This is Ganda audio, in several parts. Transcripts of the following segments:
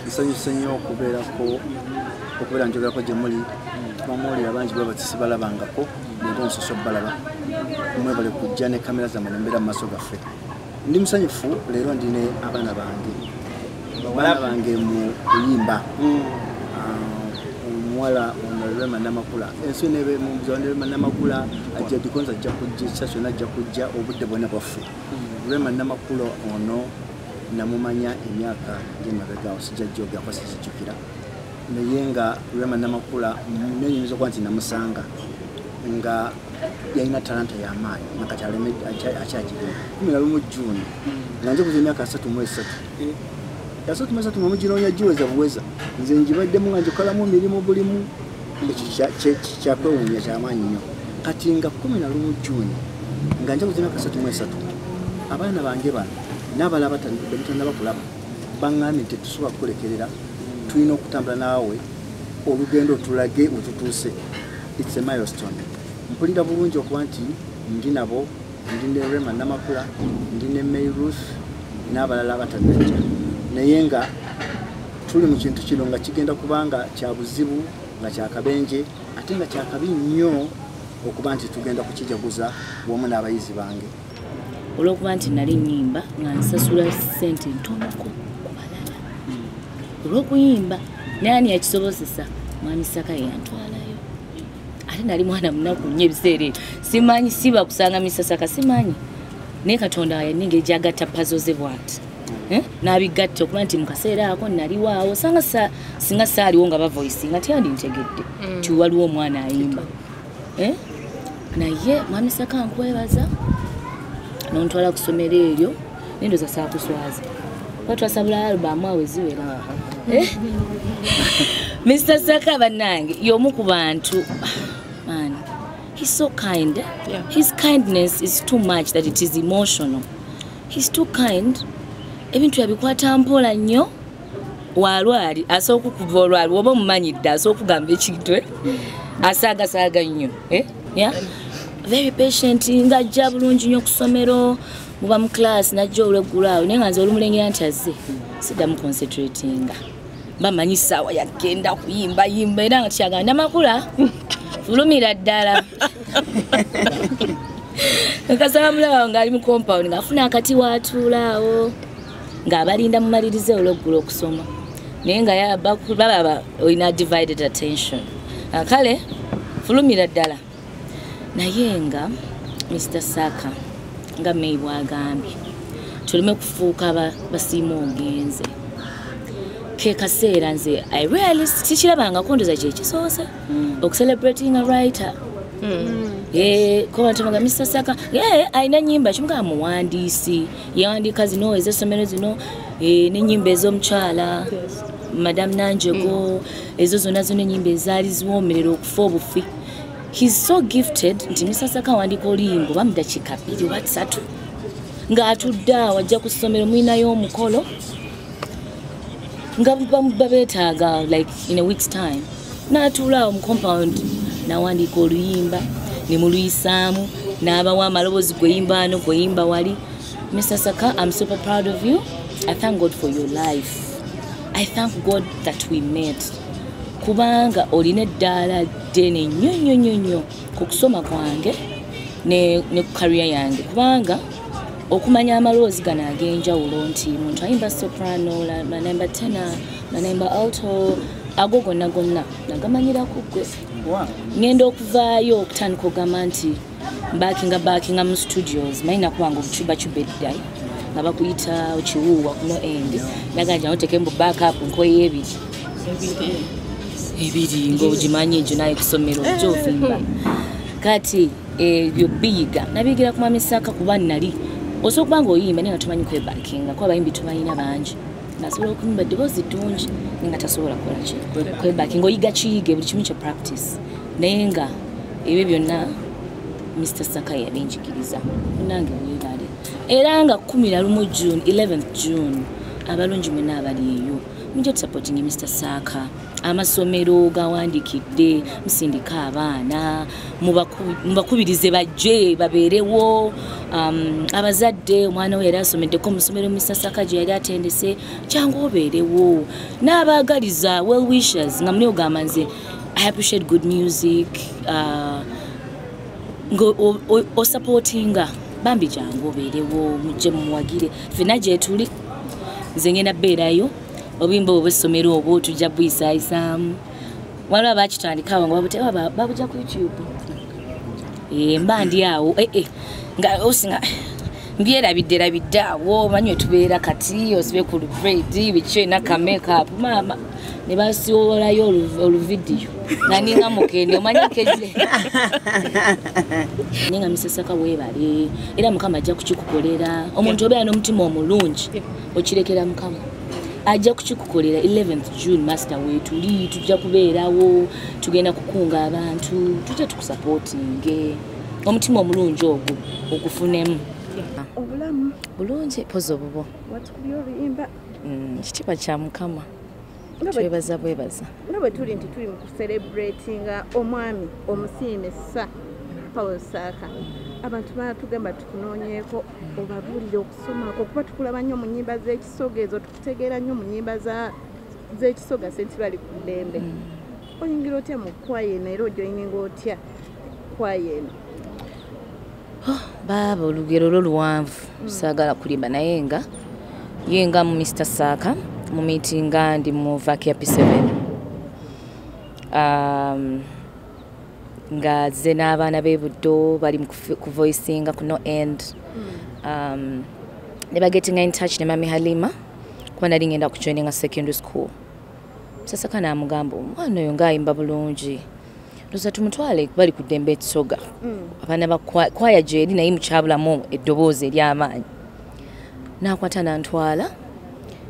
nsanyuse nnyo okubeera njogerako gye muli bamuwulira bangi bwe batisi balabangako leero nsoso balaba mwebale kujja ne kamera zammwe ne mbeera mu maaso gaffe ndi musanyufu leero ndine abaana bange mu kuyimba omuwala ono Rema Namakula ensi nebe mu Rema Namakula ajja dikonza ajja kujja kyasona ajja kujja obudde bwonna bwaffe Rema Namakula ono namumanya emyaka gy'emabega osijja jjoga kwasi kijjukira naye nga Rema Namakula nenyinza okuba nti namusanga nga yalina talanta y'amaanyi nakati akyagirina 11 June nga nje kuza emyaka 33 yasatu mu mujino giweza buweza nze njibaddemu nga njikolamu mirimu bulimu ekyo kyakwewuunya ky'amaanyi nnyo kati nga 11 June nga nje kuza emyaka 33 abaana bange bano n'abalala batannaba kulaba baŋŋambye nti tusobola kukulekerera tulina okutambula naawe olugendo tulage wetutuuse it's a milestone mpulira bulungi okuba nti ndi nabo ndi ne Rema Namakula ndi ne May Ruth n'abalala batannajja naye nga tuli mu kintu kino nga kigenda kubanga kya buzibu nga kyakabenje ate nga kyakabi nnyo okuba nti tugenda kukijaguza wamu n'abayizi bange olwokuba nti nali nnyimba nga nsasula ssente ntonoko ku balala olw'okuyimba naani yakisobozesa Mwami Ssaaka yantwalayo ate nali mwana munaku nnyo ebiseera simanyi siba kusanga Mr. Ssaaka simanyi naye Katonda yaninga egyagatta pazo ze bw'ati n'abigatta okuba nti mu kaseera ako naliwaawo singa saaliwo nga bavoice nga teyandi ntegedde ti waliwo omwana ayimba naye Mwami Ssaaka nkwebaza nontwala ku ssomero eryo nendoza saakuswaza twasabula albamu awe ziwera Mr. Ssaaka bannange y'omu ku bantu man he's so kind his kindness is too much that it is emotional he's too kind ebintu yabikwata mpola nnyo walwali asooka okuva olwali oba omumanyidde asooka okugamba ekintu asaagasaaga nnyo very patient ng'ajja bulungi nnyo ku ssomero muba mu class najja olw'eggulu awo naye nga nze olumulengera nti azze siddamu concentratinga bamanyi ssaawa yagenda kuyimba era nga tukyagamba Namakula fulumira ddala nkasaba mulaba ng'ali mu compound ng'afuna akati waatuulaawo ng'abalinda mumalirize olw'eggulu okusoma naye nga balaba olina divided attention kale fulumira ddala naye nga Mr. Ssaaka nga May bwagambye tuleme kufuuka basiima ogenze ke kaseera nze I really sikirabangako ndoza kyekisoose okucelebrating a writer kobatamaga Mr. Ssaaka alina nnyimba kimugaa muwandiisi yawandiika zino ez'essomero zino n'ennyimba ez'omukyala Madam Nanjego ezo zonna ennyimba ezaali ziwoomerera okufa obufi he's so gifted nti Mr. Ssaaka awandiika oluyimba oba mu dakiika 2 oba 3 ng'atudde awo ajja ku ssomero mulinayo omukolo nga babeetaaga like in a week's time n'atuula awo mu compound n'awandiika oluyimba ne muluyisaamu n'abawa amaloboozi gweyimba wali Mr. Ssaaka, I'm super proud of you. I thank God for your life. I thank God that we met. Kubanga olina eddaala ddene nnyo ku kusoma kwange ne ku career yange kubanga okumanya amaloozi gano ag'enjawulo nti muntu ayimba soprano manayimba tenor manayimba alto ago gonna nagamanyirako ggwe ngenda okuvaayo okutandika ogamba nti backinga mu studios mayina kubanga obucubacuba eddayi nga bakuyita okiwuuwa kuno endi naganja noteke mbu backup nkoye ebiri ng'ogimanyi egyo naye kusomero gyovimba kati ebyo biyiga nabiyigira ku Mwami Ssaaka kuba nali osobola okuba ng'oyimba naye nga tomanyi kwebakinga kuba abayimbi tubalina bangi nasobola okuyimba eddoboozi ddungi naye nga tasobola kukola ki kwebakinga oyiga kiyige buli kimu kya practice naye nga ebyo byonna Mr. Ssaaka yabinjigiriza nange weebale era nga 11 June abalungi mwenna abali eyo mujja supporting Mr. Ssaaka. Amasomero gawandikidde musindika abaana mubakubirize bajje babeerewo abazadde omwana we yali asomeddeko musomero Mr. Ssaaka gye yali atendese kyangwa obeerewo n'abaagaliza well wishers nga muli ogamba nze I appreciate good music o supportinga bambi jangu obeerewo mujje mumuwagire ffenna gye tuli nze ngenda beerayo obimba obw'essomero obwo tujja buyisaayisamu waliwo abakitandikawo nga babujja ku YouTube mba ndi awo nga osinga mbyerabidde awo manyi tubeera kati osibe ku lubredi biki naka makeup mama ne basiwolayo oluvidiyo nga ninga mukende omanyi keje ninga Mr. Ssaaka weebale era Mukama ajja kukikukolera omuntu obeera n'omutima omulungi okirekera Mukama ajja kukikukolera 11th June master we tuli tujja kubeerawo tugenda kukunga abantu tujja tukusupportinge omutima omulungi ogwo okufunemu obulamu bulungi pozo bubo watukubye oluyimba kitiibwa kya Mukama twebaza bwebaza nga bwe tuli nti tuli mu kucelebratinga omwami omusiimesa Paul Ssaaka abantu batugamba tukunoonyeeko obabuulire okusomako kuba tukulaba nnyo mu nnyimba z'ekisoga ezo tukutegeera nnyo mu nnyimba z'ekisoga senti bali ku ddembe oyingira otya mu kwaya eno era ojoyininga otya kwaya eno baaba olugero lwo luwanvu saagala kulimba naye nga yenga mu Mr. Ssaaka mu meetinga ndi mu vakia P7 nga ze n'abaana b'ebuddo bali ku voicinga ku no end ne bagetinga in touch ne mami Halima kuba nali ngenda kujoininga secondary school Mr. Ssaaka n'amugamba omwana oyo ng'ayimba bulungi ndoza tumutwale bali ku ddembe ekisoga abaana bakwaya gyeri naye mukyabulamu eddoboozi ery'amaanyi n'akwata nantwala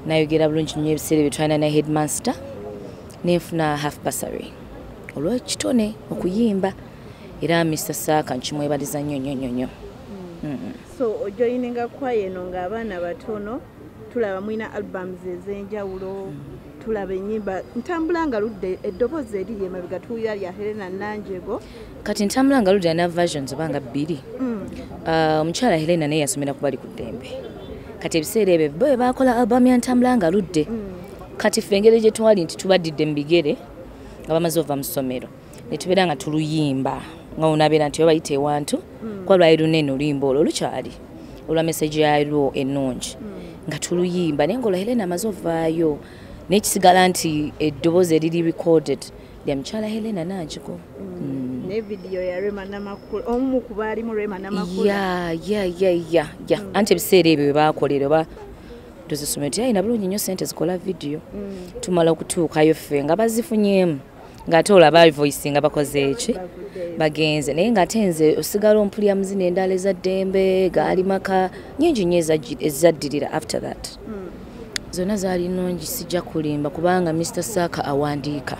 nayogera bulungi nnyo ebiseera bye twalina ne headmaster nenfuna half bursary olw'ekitone okuyimba era Mr. Ssaaka nkimwebaliza nnyo. So ojoyininga kwaya eno ng'abaana batono tulaba mwina albums ez'enjawulo tulaba ennyimba ntambula nga ludde eddoboozi eriri emabega tuwulira lya Helena Nanjego kati ntambula nga ludde alina versions obanga bbiri omukyala Helena naye yasomera ku bali ku ddembe kati ebiseera ebyo bwe baakola album ya ntambula nga ludde kati ffe engeri gye twali nti tubaddidde mu bigere nga bamaze ova mu ssomero ne tubeera nga tuluyimba nga onabeera nti obayita ewantu kwa lwali lunene oluyimba olwo lukyali olwa message yalwo ennungi nga tuluyimba naye ngaolwa Helena amaze ovaayo naye kisigala nti eddoboozi eriri recorded lya mukyala Helena Nanjego ne video ya Rema Namakula omu ku baali mu Rema Namakula ya anti ebiseera ebyo bwe baakolera oba tuzisomero tiyalina bulungi nnyo sente zikola video tumala okutuukayo ffe nga bazifunyemu ng'ate olaba voice nga bakoze eki bagenze naye ng'ate nze osigala ompulya muzina endala ezaddembe gaali maka nyingi nnyo ezaddirira after that zonna zaali nnungi sijja kulimba kubanga Mr. Ssaaka awandiika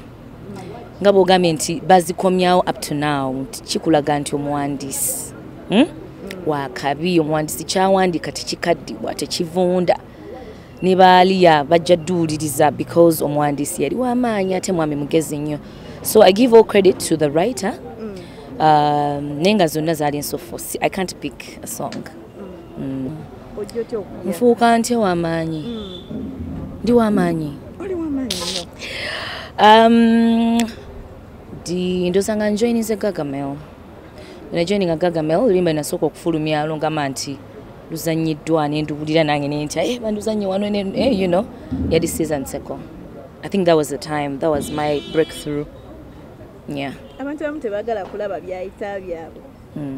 nga bw'ogambye nti bazikomyawo up to now nti kikulaga nti omuwandiisi wakabi omuwandiisi kyawandiika tekikaddibwa tekivunda ne baaliya bajja dduuliriza because omuwandiisi yali w'amaanyi ate mwami mugezi nnyo so I give all credit to the writer naye nga zonna zaali ensofosi I can't pick a song nfuuka ntya w'amaanyi ndi w'amaanyi ndoza nga njoyininze Gagamel najoyininga Gagamel oluyimba nasooka okufulumya lungama nti luzanyiddwa nenduwulira nange nentya banduzanye wano you know yali season seko I think that was the time that was my breakthrough abantu abamu tebaagala kulaba byayita byabwe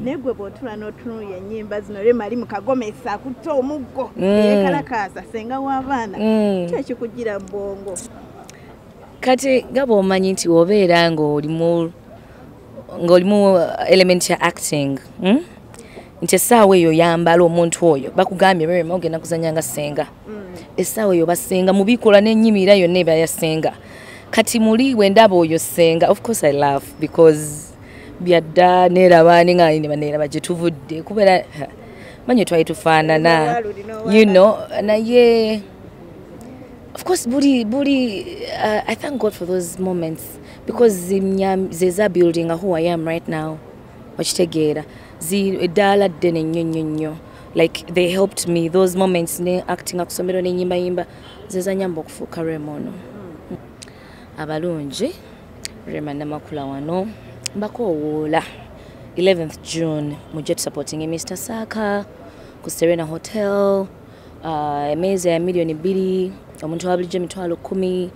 naye gwe bw'otula n'otunuulira ennyimba zino Rema ali mu kagomesa akutta omuggo eyekalakaasa senga w'abaana kyekikugira mu bwongo kati nga bw'omanyi nti obeera ng'olimu element ya acting nti essaawa eyo yambala omuntu oyo bakugambye Rema ogenda kuzanya nga senga essaawa eyo basenga mubikola n'ennyimira yonna eba ya senga kati muli wendaba oyo senga of course I laugh because byadda neeraba neeraba gye tuvudde kubeera manyi twali tufaanana you know naye Of course, I thank God for those moments because zeza building who I am right now. Wachitegera dala dene nyonyo. Like they helped me those moments ne acting akusomero ne nyimba zeza nyambo kufuka remono. Abalungi Rema Namakula wano mbakoola 11th June mujje supporting Mr. Ssaaka ku Serena Hotel. Emeza ya $2 omuntu wabulijjo $10,000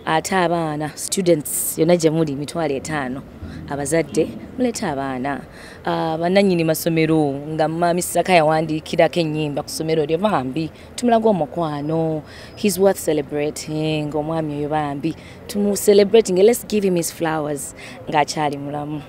ate abaana students yonna gye muli $5,000 abazadde muleta abaana bannannyini masomero nga Mami Ssaaka yawandiikirako ennyimba ku ssomero lyo bambi tumulaga omukwano. He's worth celebrating omwami oyo bambi tumu celebrating, let's give him his flowers ng'akyali mulamu.